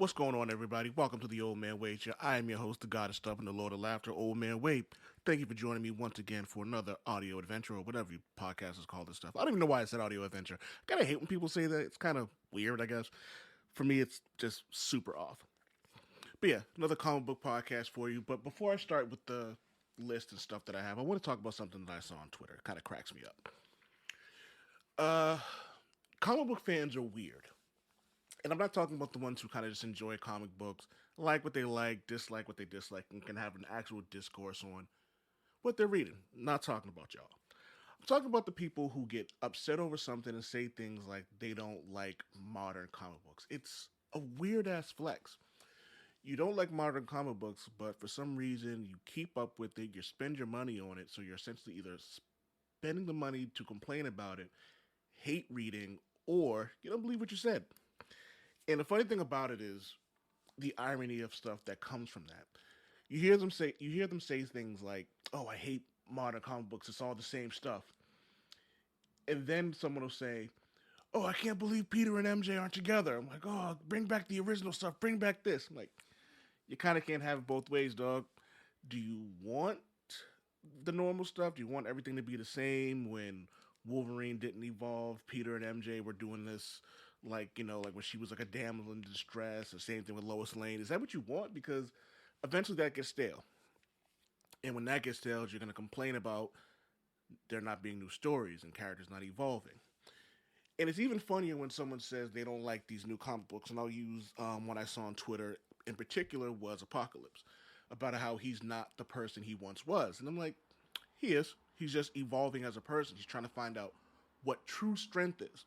What's going on, everybody? Welcome to the Old Man Wade Show. I am your host, the God of Stuff and the Lord of Laughter, Old Man Wade. Thank you for joining me once again for another audio adventure or whatever your podcast is called. This stuff. I don't even know why I said audio adventure. I kind of hate when people say that. It's kind of weird, I guess. For me, it's just super off. But yeah, another comic book podcast for you. But before I start with the list and stuff that I have, I want to talk about something that I saw on Twitter. It kind of cracks me up. Uh, Comic book fans are weird. And I'm not talking about the ones who kind of just enjoy comic books, like what they like, dislike what they dislike, and can have an actual discourse on what they're reading. Not talking about y'all. I'm talking about the people who get upset over something and say things like they don't like modern comic books. It's a weird ass flex. You don't like modern comic books, but for some reason you keep up with it, you spend your money on it, so you're essentially either spending the money to complain about it, hate reading, or you don't believe what you said. And the funny thing about it is the irony of stuff that comes from that. You hear them say things like, "Oh, I hate modern comic books. It's all the same stuff." And then someone will say, "Oh, I can't believe Peter and MJ aren't together." I'm like, "Oh, bring back the original stuff. Bring back this." I'm like, you kind of can't have it both ways, dog. Do you want the normal stuff? Do you want everything to be the same when Wolverine didn't evolve? Peter and MJ were doing this like when she was like a damsel in distress. The same thing with Lois Lane. Is that what you want? Because eventually that gets stale. And when that gets stale, you're gonna complain about there not being new stories and characters not evolving. And it's even funnier when someone says they don't like these new comic books. And I'll use what I saw on Twitter in particular was Apocalypse about how he's not the person he once was. And I'm like, he is. He's just evolving as a person. He's trying to find out what true strength is.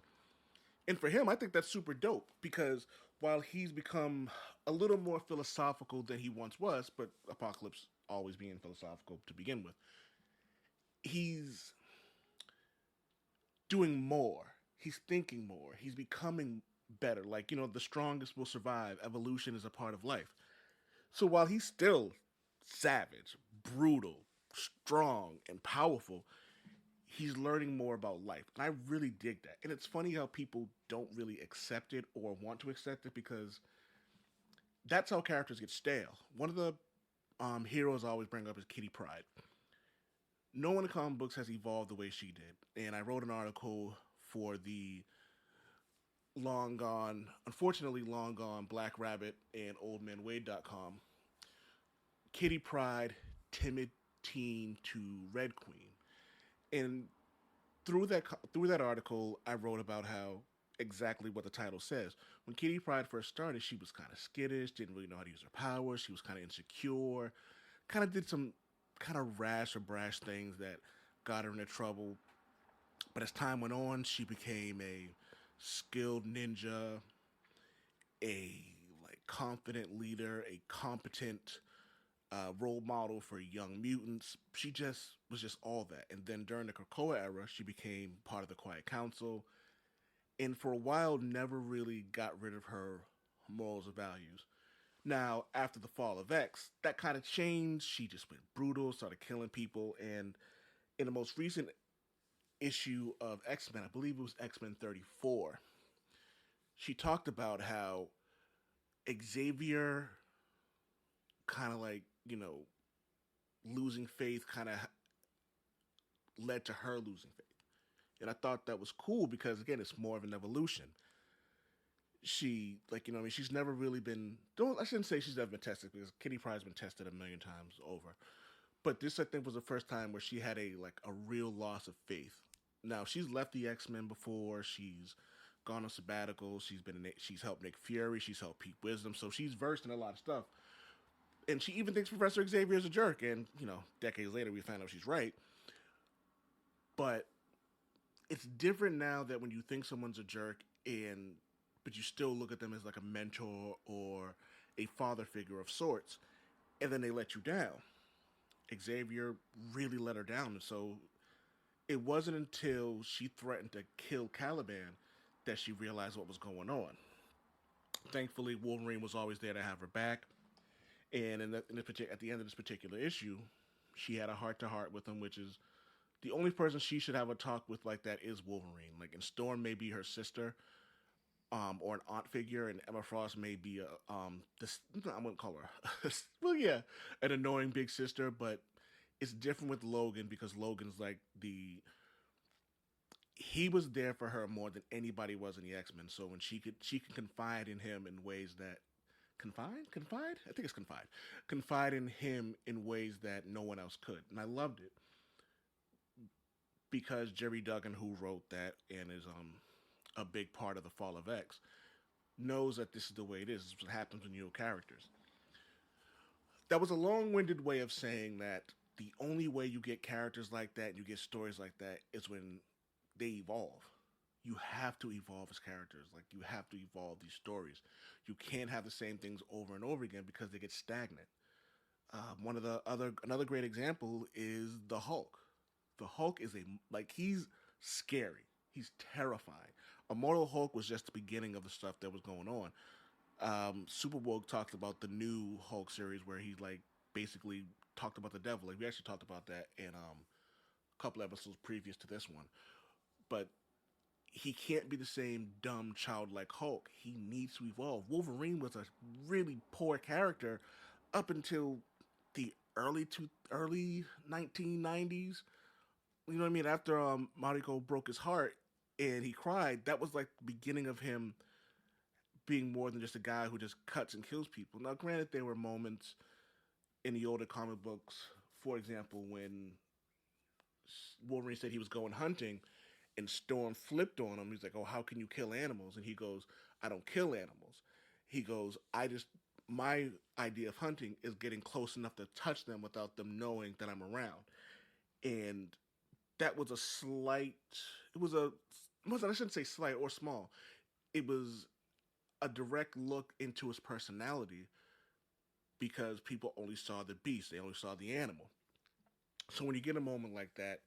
And for him, I think that's super dope because while he's become a little more philosophical than he once was, but Apocalypse always being philosophical to begin with, he's doing more. He's thinking more. He's becoming better. Like, the strongest will survive. Evolution is a part of life. So while he's still savage, brutal, strong, and powerful, he's learning more about life. And I really dig that. And it's funny how people don't really accept it or want to accept it because that's how characters get stale. One of the heroes I always bring up is Kitty Pride. No one in comic books has evolved the way she did. And I wrote an article for the long gone, unfortunately long gone Black Rabbit and oldmanwade.com. Kitty Pride, timid teen to Red Queen. And through that article, I wrote about how exactly what the title says. When Kitty Pryde first started, she was kind of skittish, didn't really know how to use her powers. She was kind of insecure, kind of did some kind of rash or brash things that got her into trouble. But as time went on, she became a skilled ninja, a confident leader, a competent role model for young mutants. She just was just all that. And then during the Krakoa era, she became part of the Quiet Council, and for a while never really got rid of her morals or values. Now, after the fall of X, that kind of changed. She just went brutal, started killing people, and in the most recent issue of X Men, I believe it was X Men 34, she talked about how Xavier kind of losing faith kind of led to her losing faith. And I thought that was cool because, again, it's more of an evolution. She, she's never really been, don't, I shouldn't say she's never been tested because Kitty Pryde's been tested a million times over. But this, I think, was the first time where she had a real loss of faith. Now, she's left the X-Men before. She's gone on sabbatical. She's helped Nick Fury. She's helped Pete Wisdom. So she's versed in a lot of stuff. And she even thinks Professor Xavier is a jerk. And, decades later, we find out she's right. But it's different now that when you think someone's a jerk but you still look at them as like a mentor or a father figure of sorts, and then they let you down. Xavier really let her down, and so it wasn't until she threatened to kill Caliban that she realized what was going on. Thankfully, Wolverine was always there to have her back, and at the end of this particular issue, she had a heart to heart with him, which is the only person she should have a talk with like that is Wolverine. Like, and Storm may be her sister, or an aunt figure, and Emma Frost may be a this I'm gonna call her well, yeah, an annoying big sister, but it's different with Logan because Logan's like the he was there for her more than anybody was in the X Men. So when she can confide in him in ways that confide I think it's confide in him in ways that no one else could, and I loved it because Jerry Duggan, who wrote that and is a big part of the fall of X, knows that this is the way it is. This is what happens when you have characters. That was a long-winded way of saying that the only way you get characters like that and you get stories like that is when they evolve. You have to evolve as characters. Like you have to evolve these stories. You can't have the same things over and over again because they get stagnant. One of the other another great example is the Hulk. The Hulk is a he's scary. He's terrifying. Immortal Hulk was just the beginning of the stuff that was going on. Superwoke talked about the new Hulk series where he like basically talked about the devil. Like we actually talked about that in a couple episodes previous to this one. But he can't be the same dumb childlike Hulk. He needs to evolve. Wolverine was a really poor character up until the early 1990s. You know what I mean? After Mariko broke his heart and he cried, that was like the beginning of him being more than just a guy who just cuts and kills people. Now, granted, there were moments in the older comic books, for example, when Wolverine said he was going hunting and Storm flipped on him. He's like, "Oh, how can you kill animals?" And he goes, "I don't kill animals." He goes, "I just my idea of hunting is getting close enough to touch them without them knowing that I'm around." And that was a slight. It was a. I shouldn't say slight or small. It was a direct look into his personality because people only saw the beast. They only saw the animal. So when you get a moment like that,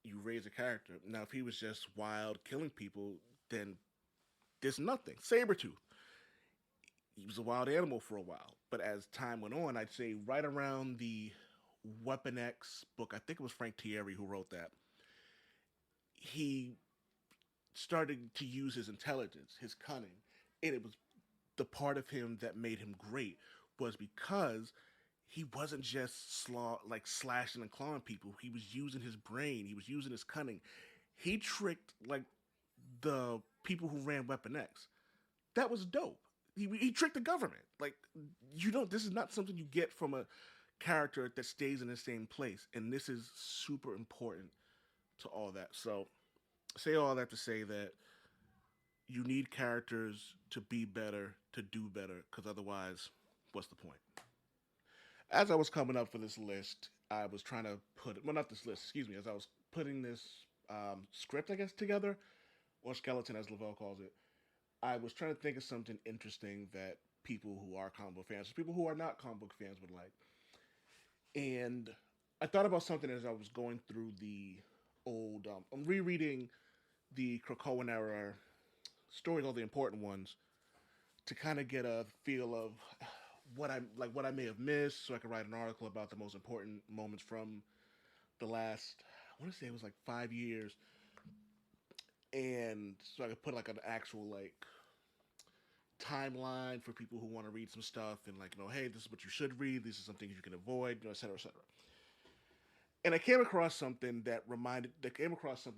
you raise a character. Now, if he was just wild killing people, then there's nothing. Sabretooth. He was a wild animal for a while. But as time went on, I'd say right around the Weapon X book, I think it was Frank Thierry who wrote that, he started to use his intelligence, his cunning. And it was the part of him that made him great was because he wasn't just slashing and clawing people. He was using his brain. He was using his cunning. He tricked like the people who ran Weapon X. That was dope. He tricked the government. Like you don't. This is not something you get from a character that stays in the same place, and this is super important to all that. So, say all that to say that you need characters to be better, to do better, because otherwise, what's the point? As I was coming up for this list, I was trying to put well, not this list, excuse me, as I was putting this script, I guess, together, or skeleton, as Lavelle calls it. I was trying to think of something interesting that people who are comic book fans, people who are not comic book fans, would like. And I thought about something as I was going through the old. I'm rereading the Krakoan era stories, all the important ones, to kind of get a feel of what I may have missed, so I could write an article about the most important moments from the last. I want to say it was like 5 years, and so I could put like an actual like timeline for people who want to read some stuff and like hey, this is what you should read. These are some things you can avoid, et cetera, et cetera. And I came across something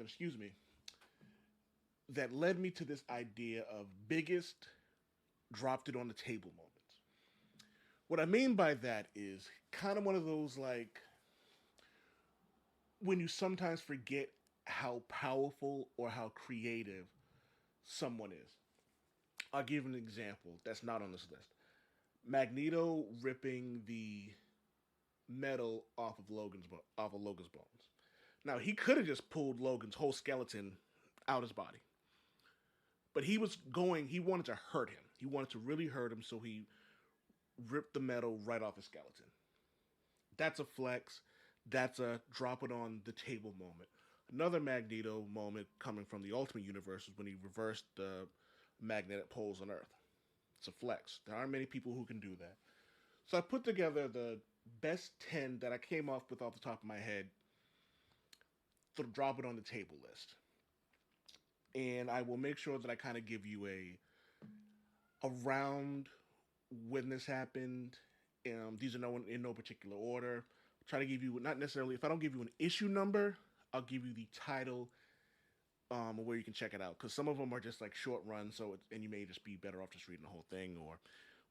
excuse me, that led me to this idea of biggest dropped it on the table moments. What I mean by that is kind of one of those like when you sometimes forget how powerful or how creative someone is. I'll give an example that's not on this list. Magneto ripping the metal off of Logan's bones. Now he could have just pulled Logan's whole skeleton out his body, but he was going. He wanted to hurt him. He wanted to really hurt him, so he ripped the metal right off his skeleton. That's a flex. That's a drop it on the table moment. Another Magneto moment coming from the Ultimate Universe is when he reversed the magnetic poles on Earth. It's a flex. There aren't many people who can do that. So I put together the best 10 that I came up with off the top of my head to drop it on the table list. and I will make sure that I kind of give you around when this happened. These are no in no particular order. Try to give you not necessarily if I don't give you an issue number, I'll give you the title where you can check it out because some of them are just like short runs, and you may just be better off just reading the whole thing. Or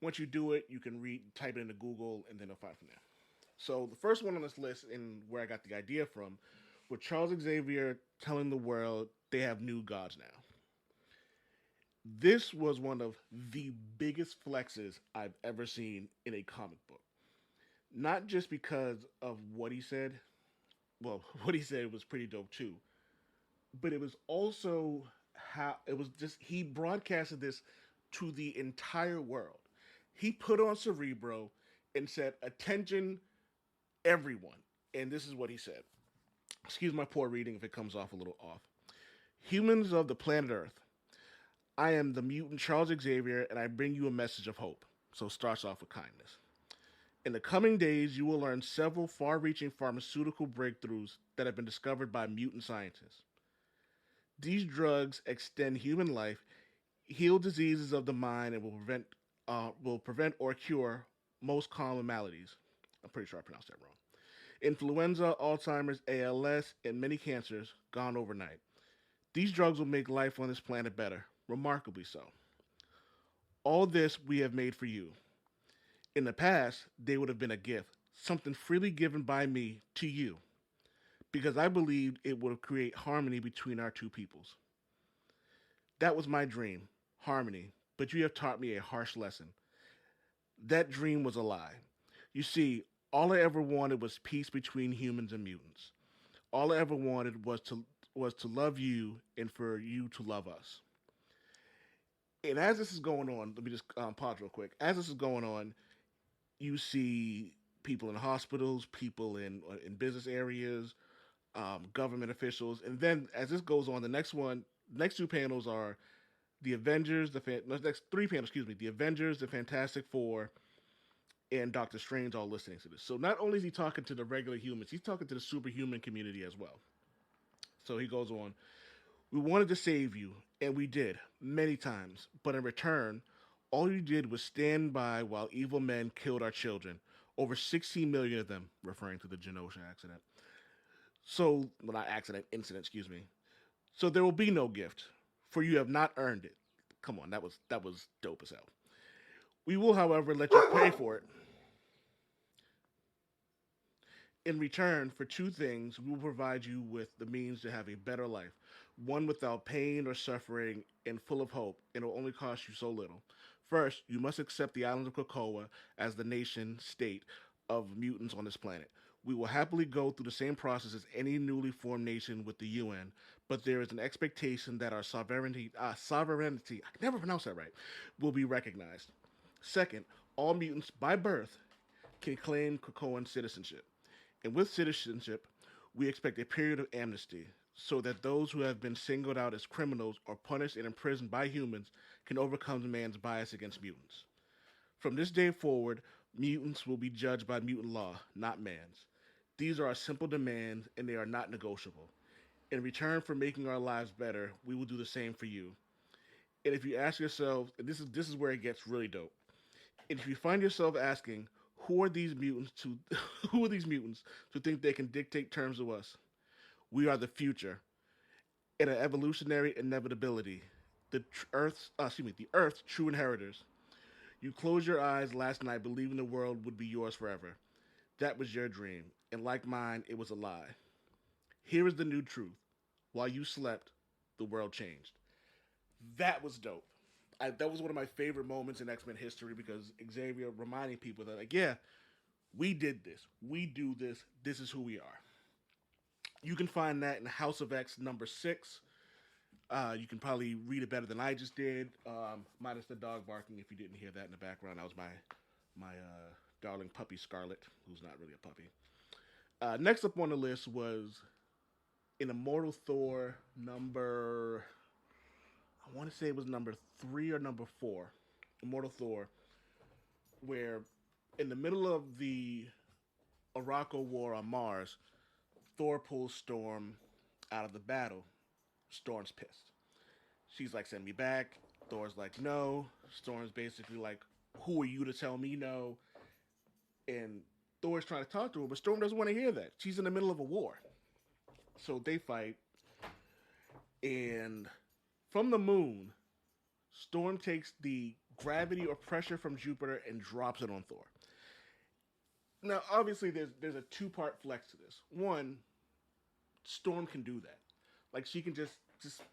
once you do it, you can type it into Google, and then it'll find from there. So the first one on this list, and where I got the idea from, was Charles Xavier telling the world they have new gods now. This was one of the biggest flexes I've ever seen in a comic book. Not just because of what he said, well, what he said was pretty dope too, but it was also how it was just he broadcasted this to the entire world. He put on Cerebro and said, "Attention, everyone." And this is what he said. Excuse my poor reading if it comes off a little off. Humans of the planet Earth, I am the mutant Charles Xavier, and I bring you a message of hope. So it starts off with kindness. In the coming days, you will learn several far reaching pharmaceutical breakthroughs that have been discovered by mutant scientists. These drugs extend human life, heal diseases of the mind, and will prevent or cure most common maladies. I'm pretty sure I pronounced that wrong. Influenza, Alzheimer's, ALS, and many cancers gone overnight. These drugs will make life on this planet better, remarkably so. All this we have made for you. In the past, they would have been a gift, something freely given by me to you, because I believed it would create harmony between our two peoples. That was my dream, harmony, but you have taught me a harsh lesson. That dream was a lie. You see, all I ever wanted was peace between humans and mutants. All I ever wanted was to love you and for you to love us. And as this is going on, let me just pause real quick. As this is going on, you see people in hospitals, people in business areas, government officials, and then as this goes on, next two panels are the Avengers, no, next three panels, excuse me, the Avengers, the Fantastic Four, and Doctor Strange all listening to this. So not only is he talking to the regular humans, he's talking to the superhuman community as well. So he goes on, we wanted to save you, and we did, many times. But in return, all you did was stand by while evil men killed our children. Over 16 million of them, referring to the Genosha accident. So, well, not accident, incident, excuse me. So there will be no gift, for you have not earned it. Come on, that was dope as hell. We will, however, let you pay for it. In return for two things, we will provide you with the means to have a better life, one without pain or suffering and full of hope, and it will only cost you so little. First, you must accept the island of Krakoa as the nation state of mutants on this planet. We will happily go through the same process as any newly formed nation with the UN, but there is an expectation that our sovereignty, I can never pronounce that right, will be recognized. Second, all mutants by birth can claim Krakoan citizenship. And with citizenship, we expect a period of amnesty so that those who have been singled out as criminals or punished and imprisoned by humans can overcome man's bias against mutants. From this day forward, mutants will be judged by mutant law, not man's. These are our simple demands, and they are not negotiable. In return for making our lives better, we will do the same for you. And if you ask yourself, and this is where it gets really dope. And if you find yourself asking, who are these mutants to who are these mutants to think they can dictate terms to us? We are the future, and an evolutionary inevitability. The Earth's true inheritors. You closed your eyes last night believing the world would be yours forever. That was your dream, and like mine, it was a lie. Here is the new truth. While you slept, the world changed. That was dope. That was one of my favorite moments in X Men history because Xavier reminding people that, like, yeah, we did this. We do this. This is who we are. You can find that in House of X number 6. You can probably read it better than I just did, minus the dog barking. If you didn't hear that in the background, that was my darling puppy Scarlet, who's not really a puppy. Next up on the list was in Immortal Thor number, I want to say it was number 3 or number 4, Immortal Thor, where in the middle of the Arakko War on Mars, Thor pulls Storm out of the battle. Storm's pissed. She's like, send me back. Thor's like, no. Storm's basically like, who are you to tell me no? And Thor's trying to talk to her, but Storm doesn't want to hear that. She's in the middle of a war. So they fight, and from the moon, Storm takes the gravity or pressure from Jupiter and drops it on Thor. Now, obviously, there's a two-part flex to this. One, Storm can do that. Like she can just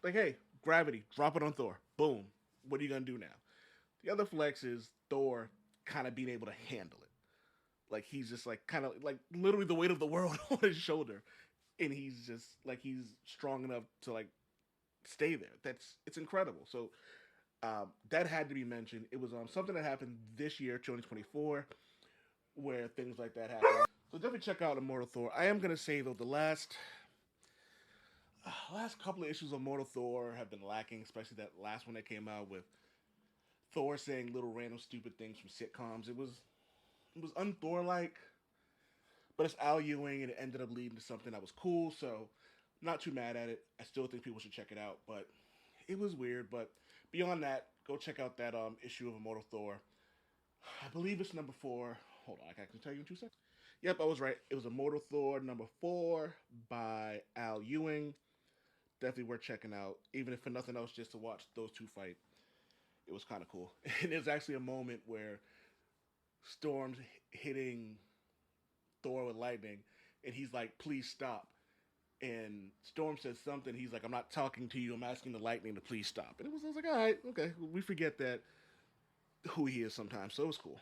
like, hey, gravity, drop it on Thor. Boom. What are you gonna do now? The other flex is Thor kind of being able to handle it. Like he's just like kind of like literally the weight of the world on his shoulder, and he's just like he's strong enough to like stay there. It's incredible. So that had to be mentioned. It was something that happened this year, 2024, where things like that happen. So definitely check out Immortal Thor. I am gonna say though, the last couple of issues of Mortal Thor have been lacking, especially that last one that came out with Thor saying little random stupid things from sitcoms. It was un-Thor like, but it's Al Ewing and it ended up leading to something that was cool. So not too mad at it. I still think people should check it out, but it was weird. But beyond that, go check out that issue of Immortal Thor. I believe it's number 4. Hold on, I can tell you in 2 seconds. Yep, I was right. It was Immortal Thor number 4 by Al Ewing. Definitely worth checking out, even if for nothing else, just to watch those two fight. It was kind of cool. And there's actually a moment where Storm's hitting Thor with lightning, and he's like, "Please stop." And Storm says something. He's like, "I'm not talking to you. I'm asking the lightning to please stop." And I was like, "All right, okay." We forget that who he is sometimes, so it was cool.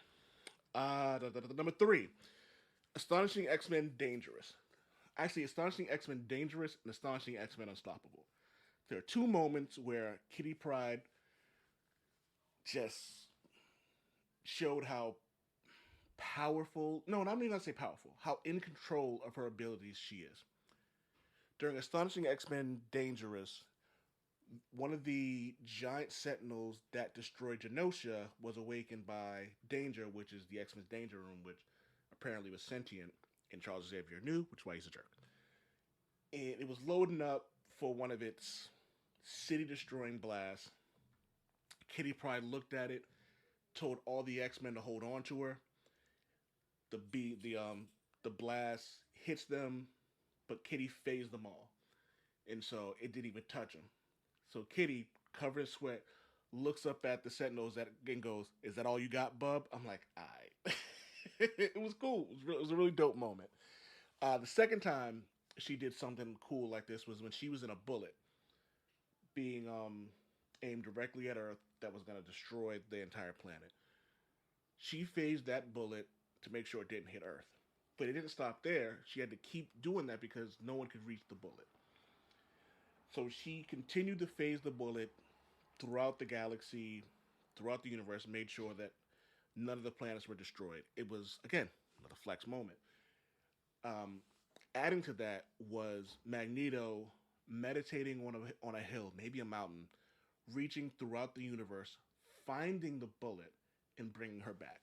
Number 3, Astonishing X-Men Dangerous. Actually, Astonishing X-Men Dangerous and Astonishing X-Men Unstoppable. There are two moments where Kitty Pryde just showed how powerful, no, not even gonna say powerful, how in control of her abilities she is. During Astonishing X-Men Dangerous, one of the giant sentinels that destroyed Genosha was awakened by Danger, which is the X-Men's Danger Room, which apparently was sentient, and Charles Xavier knew, which is why he's a jerk. And it was loading up for one of its city-destroying blasts. Kitty Pryde looked at it, told all the X-Men to hold on to her. The blast hits them, but Kitty phased them all, and so it didn't even touch them. So Kitty, covered in sweat, looks up at the Sentinels and goes, "Is that all you got, bub?" I'm like, "Aight." It was cool. It was a really dope moment. The second time she did something cool like this was when she was in a bullet being aimed directly at Earth that was going to destroy the entire planet. She phased that bullet to make sure it didn't hit Earth. But it didn't stop there. She had to keep doing that because no one could reach the bullet. So she continued to phase the bullet throughout the galaxy, throughout the universe, made sure that none of the planets were destroyed. It was, again, another flex moment. Um, Adding to that was Magneto meditating on a hill, maybe a mountain, reaching throughout the universe, finding the bullet, and bringing her back.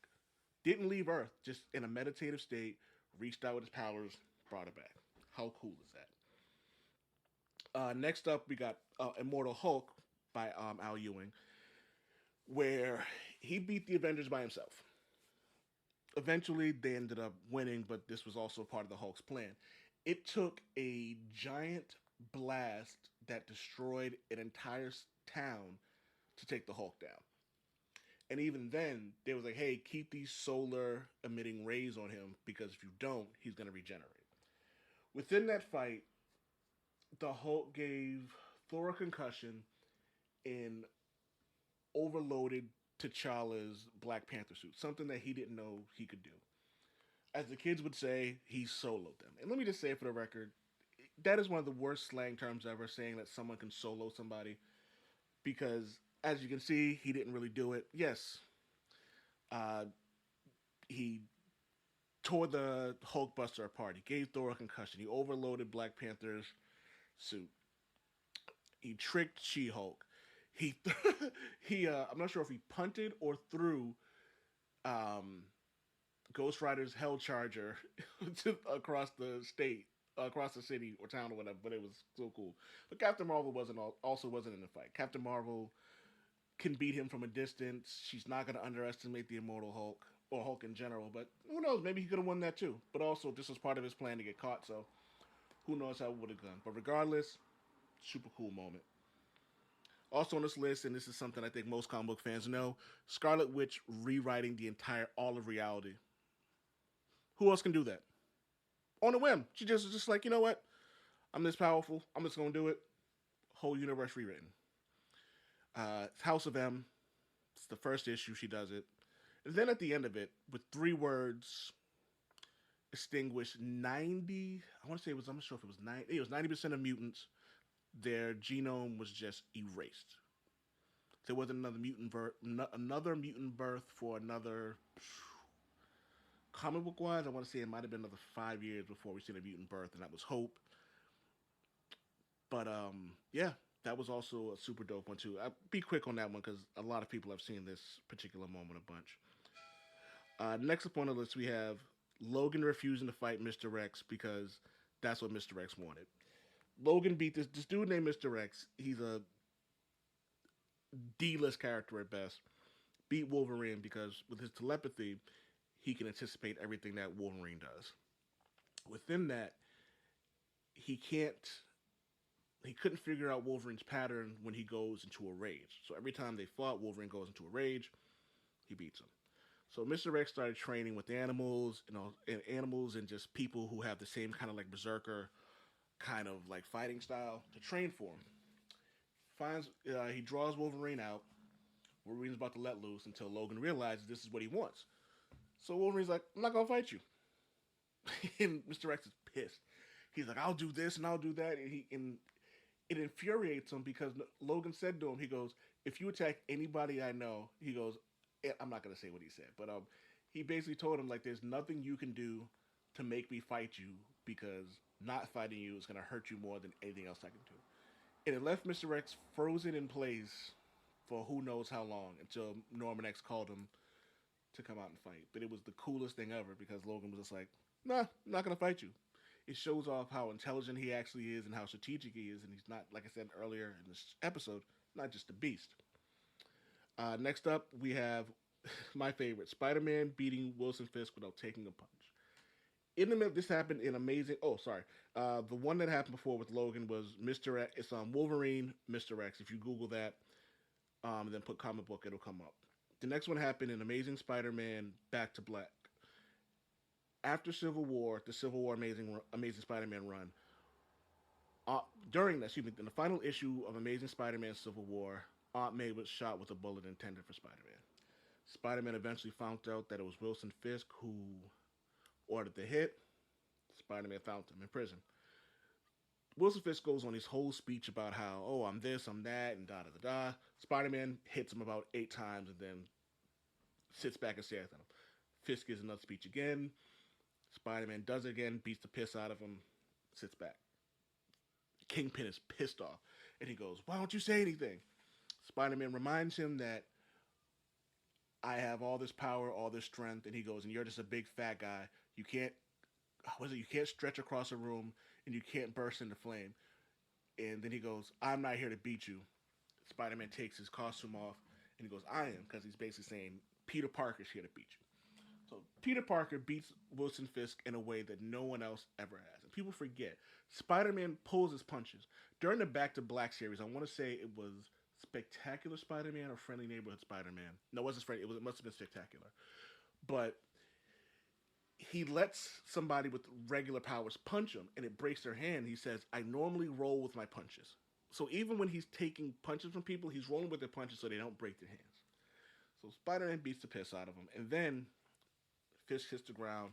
Didn't leave Earth, just in a meditative state, reached out with his powers, brought her back. How cool is that? Next up, we got Immortal Hulk by Al Ewing, where he beat the Avengers by himself. Eventually, they ended up winning, but this was also part of the Hulk's plan. It took a giant blast that destroyed an entire town to take the Hulk down. And even then, they was like, "Hey, keep these solar emitting rays on him because if you don't, he's going to regenerate." Within that fight, the Hulk gave Thor a concussion and overloaded T'Challa's Black Panther suit, something that he didn't know he could do. As the kids would say, he soloed them. And let me just say for the record, that is one of the worst slang terms ever, saying that someone can solo somebody. Because, as you can see, he didn't really do it. Yes, uh, he tore the Hulkbuster apart. He gave Thor a concussion. He overloaded Black Panther's suit. He tricked She-Hulk. He I'm not sure if he punted or threw um, Ghost Rider's Hell Charger across the state across the city or town or whatever. But it was so cool. But Captain Marvel also wasn't in the fight. Captain Marvel can beat him from a distance. She's not going to underestimate the Immortal Hulk or Hulk in general. But who knows? Maybe he could have won that too. But also, this was part of his plan to get caught. So who knows how it would have gone. But regardless, super cool moment. Also on this list, and this is something I think most comic book fans know, Scarlet Witch rewriting the entire all of reality. Who else can do that? On a whim. She just was just like, you know what? I'm this powerful. I'm just gonna do it. Whole universe rewritten. House of M. It's the first issue she does it. And then at the end of it, with 3 words, extinguished 90. I want to say it was. I'm not sure if it was 90. It was 90% of mutants. Their genome was just erased. There wasn't another mutant birth for another. Comic book wise, I want to say it might have been another 5 years before we seen a mutant birth, and that was Hope. But yeah, that was also a super dope one too. I'll be quick on that one because a lot of people have seen this particular moment a bunch. Next up on the list, we have Logan refusing to fight Mr. X because that's what Mr. X wanted. Logan beat this dude named Mr. X. He's a D-list character at best. Beat Wolverine because with his telepathy, he can anticipate everything that Wolverine does. Within that, he can't. He couldn't figure out Wolverine's pattern when he goes into a rage. So every time they fought, Wolverine goes into a rage. He beats him. So Mr. X started training with animals, and animals and just people who have the same kind of like berserker kind of like fighting style to train for him. He draws Wolverine out. Wolverine's about to let loose until Logan realizes this is what he wants. So Wolverine's like, I'm not gonna fight you. And Mr. X is pissed. He's like, I'll do this and I'll do that, and it infuriates him because Logan said to him, he goes, if you attack anybody I know, he goes, I'm not gonna say what he said, but he basically told him like, there's nothing you can do to make me fight you because not fighting you is gonna hurt you more than anything else I can do. And it left Mr. X frozen in place for who knows how long until Norman X called him to come out and fight. But it was the coolest thing ever because Logan was just like, nah, I'm not gonna fight you. It shows off how intelligent he actually is and how strategic he is, and he's not, like I said earlier in this episode, not just a beast. Next up, we have my favorite, Spider-Man beating Wilson Fisk without taking a punch. In the middle, this happened in Amazing. Oh, sorry. The one that happened before with Logan was Mr. X. It's Wolverine, Mr. X. If you Google that, and then put comic book, it'll come up. The next one happened in Amazing Spider-Man Back to Black. After Civil War, the Civil War Amazing Spider-Man run. During that, in the final issue of Amazing Spider-Man Civil War, Aunt May was shot with a bullet intended for Spider-Man. Spider-Man eventually found out that it was Wilson Fisk who ordered the hit. Spider-Man found him in prison. Wilson Fisk goes on his whole speech about how, oh, I'm this, I'm that, and da da da da. Spider-Man hits him about 8 times and then sits back and stares at him. Fisk gives another speech again. Spider-Man does it again, beats the piss out of him, sits back. Kingpin is pissed off, and he goes, why don't you say anything? Spider-Man reminds him that I have all this power, all this strength, and he goes, and you're just a big fat guy. You can't stretch across a room, and you can't burst into flame. And then he goes, I'm not here to beat you. Spider-Man takes his costume off, and he goes, I am, because he's basically saying, Peter Parker's here to beat you. So Peter Parker beats Wilson Fisk in a way that no one else ever has. And people forget, Spider-Man pulls his punches. During the Back to Black series, I want to say it was Spectacular Spider-Man or Friendly Neighborhood Spider-Man. No, it wasn't Friendly. It must have been Spectacular. But he lets somebody with regular powers punch him, and it breaks their hand. He says, I normally roll with my punches. So even when he's taking punches from people, he's rolling with their punches so they don't break their hands. So Spider-Man beats the piss out of him. And then Fisk hits the ground.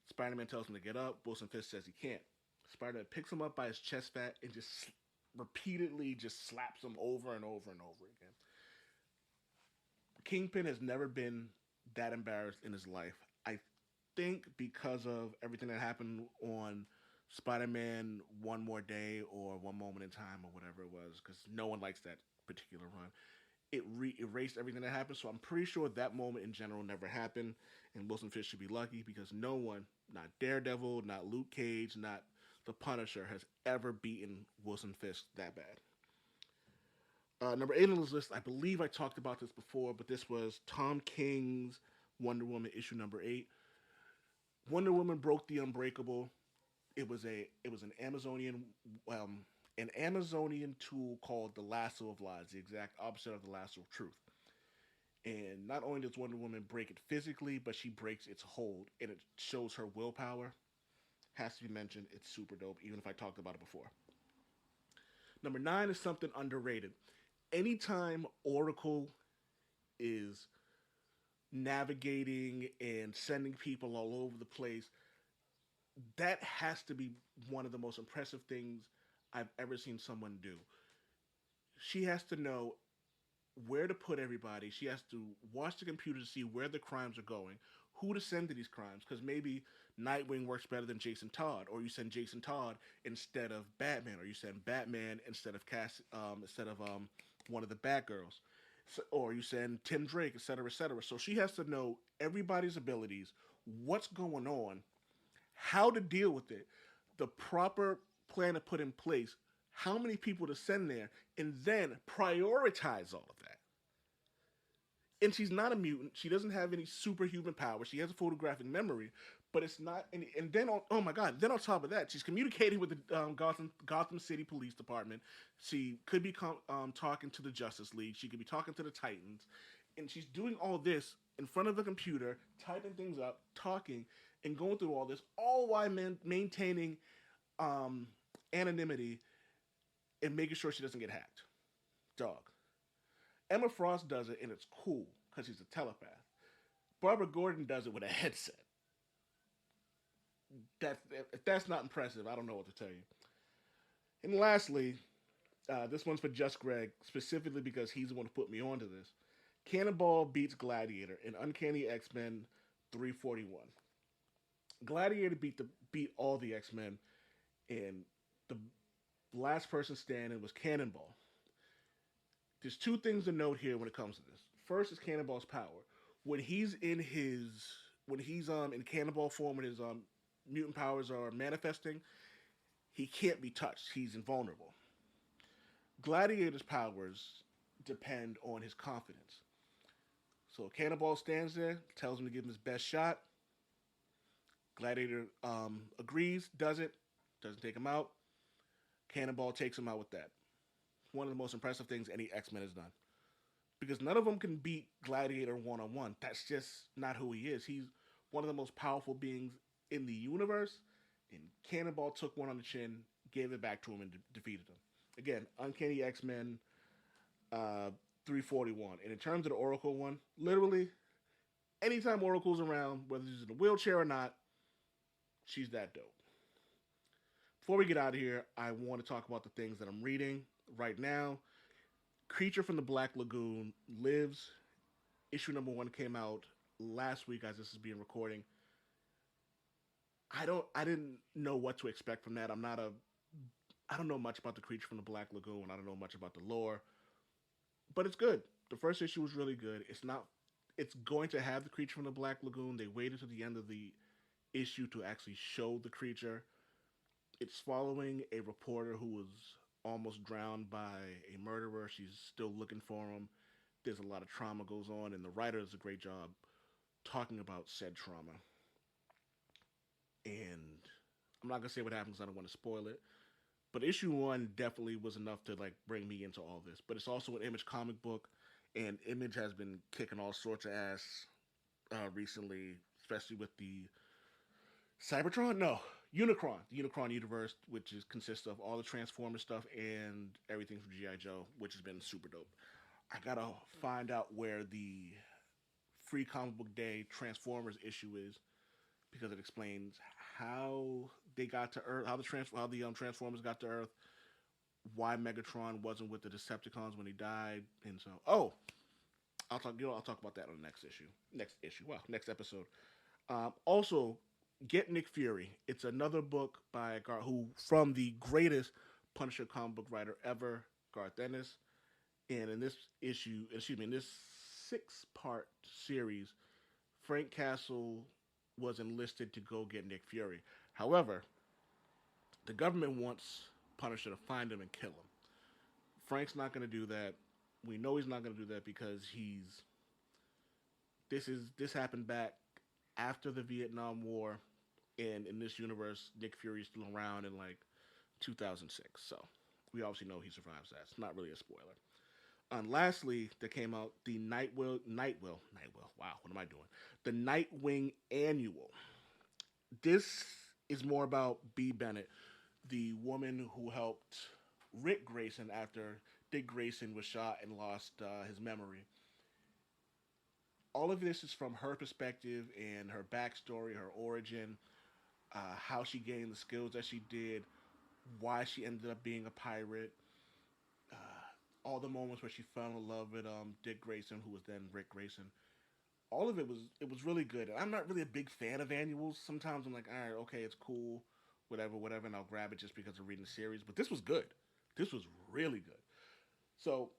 Spider-Man tells him to get up. Wilson Fisk says he can't. Spider-Man picks him up by his chest fat and just repeatedly just slaps him over and over and over again. Kingpin has never been that embarrassed in his life. I think because of everything that happened on Spider-Man One More Day or One Moment in Time or whatever it was, because no one likes that particular run. It erased everything that happened, so I'm pretty sure that moment in general never happened, and Wilson Fisk should be lucky because no one, not Daredevil, not Luke Cage, not the Punisher has ever beaten Wilson Fisk that bad. Number 8 on this list, I believe I talked about this before, but this was Tom King's Wonder Woman issue number 8. Wonder Woman broke the unbreakable. It was an Amazonian tool called the Lasso of Lies, the exact opposite of the Lasso of Truth. And not only does Wonder Woman break it physically, but she breaks its hold, and it shows her willpower. Has to be mentioned. It's super dope, even if I talked about it before. Number 9 is something underrated. Anytime Oracle is navigating and sending people all over the place, that has to be one of the most impressive things I've ever seen someone do. She has to know where to put everybody. She has to watch the computer to see where the crimes are going, who to send to these crimes, because maybe Nightwing works better than Jason Todd, or you send Jason Todd instead of Batman, or you send Batman instead of one of the Batgirls, or you send Tim Drake, etc., etc. So she has to know everybody's abilities, what's going on, how to deal with it, the proper plan to put in place, how many people to send there, and then prioritize all of that. And she's not a mutant. She doesn't have any superhuman powers. She has a photographic memory, but it's not. And then, oh my God! Then on top of that, she's communicating with the Gotham City Police Department. She could be talking to the Justice League. She could be talking to the Titans, and she's doing all this in front of the computer, typing things up, talking, and going through all this, all while maintaining anonymity and making sure she doesn't get hacked. Dog. Emma Frost does it, and it's cool because she's a telepath. Barbara Gordon does it with a headset. If that's not impressive, I don't know what to tell you. And lastly, this one's for Just Greg, specifically because he's the one who put me onto this. Cannonball beats Gladiator in Uncanny X-Men 341. Gladiator beat all the X-Men, and the last person standing was Cannonball. There's two things to note here when it comes to this. First is Cannonball's power. When he's in Cannonball form, when his mutant powers are manifesting, he can't be touched. He's invulnerable. Gladiator's powers depend on his confidence. So Cannonball stands there, tells him to give him his best shot. Gladiator agrees, doesn't take him out. Cannonball takes him out with that. One of the most impressive things any X-Men has done. Because none of them can beat Gladiator one-on-one. That's just not who he is. He's one of the most powerful beings in the universe, and Cannonball took one on the chin, gave it back to him, and defeated him. Again, Uncanny X-Men 341. And in terms of the Oracle one, literally, anytime Oracle's around, whether she's in a wheelchair or not, she's that dope. Before we get out of here, I want to talk about the things that I'm reading right now. Creature from the Black Lagoon lives. Issue number 1 came out last week as this is being recording. I didn't know what to expect from that. I don't know much about the Creature from the Black Lagoon. I don't know much about the lore, but it's good. The first issue was really good. It's going to have the Creature from the Black Lagoon. They waited to the end of the issue to actually show the creature. It's following a reporter who was almost drowned by a murderer. She's still looking for him. There's a lot of trauma goes on, and the writer does a great job talking about said trauma. And I'm not gonna say what happens. I don't want to spoil it. But issue 1 definitely was enough to bring me into all this. But it's also an Image comic book, and Image has been kicking all sorts of ass recently, especially with the Cybertron? No, Unicron. The Unicron universe, which consists of all the Transformers stuff and everything from G.I. Joe, which has been super dope. I gotta find out where the Free Comic Book Day Transformers issue is, because it explains how they got to Earth, how the Transformers got to Earth, why Megatron wasn't with the Decepticons when he died, and so I'll talk about that on the next episode. Also, get Nick Fury. It's another book by from the greatest Punisher comic book writer ever, Garth Ennis. And in this 6-part series, Frank Castle was enlisted to go get Nick Fury. However, The government wants Punisher to find him and kill him. Frank's not going to do that. We know he's not going to do that because this happened back after the Vietnam War, and in this universe, Nick Fury is still around in like 2006. So we obviously know he survives that. It's not really a spoiler. And lastly, there came out the Nightwing. Wow, what am I doing? The Nightwing Annual. This is more about B. Bennett, the woman who helped Rick Grayson after Dick Grayson was shot and lost his memory. All of this is from her perspective and her backstory, her origin, how she gained the skills that she did, why she ended up being a pirate, all the moments where she fell in love with Dick Grayson, who was then Rick Grayson. All of it was really good. And I'm not really a big fan of annuals. Sometimes I'm like, all right, okay, it's cool, whatever, whatever, and I'll grab it just because I'm reading the series. But this was good. This was really good. So,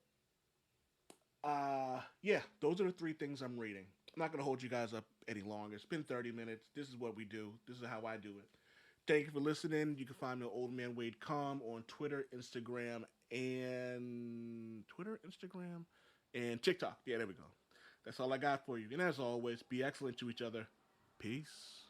yeah, those are the three things I'm reading. I'm not gonna hold you guys up any longer. It's been 30 minutes. This is what we do. This is how I do it. Thank you for listening. You can find me on Old Man Wade Com on Twitter, Instagram, and TikTok. Yeah, there we go. That's all I got for you. And as always, be excellent to each other. Peace.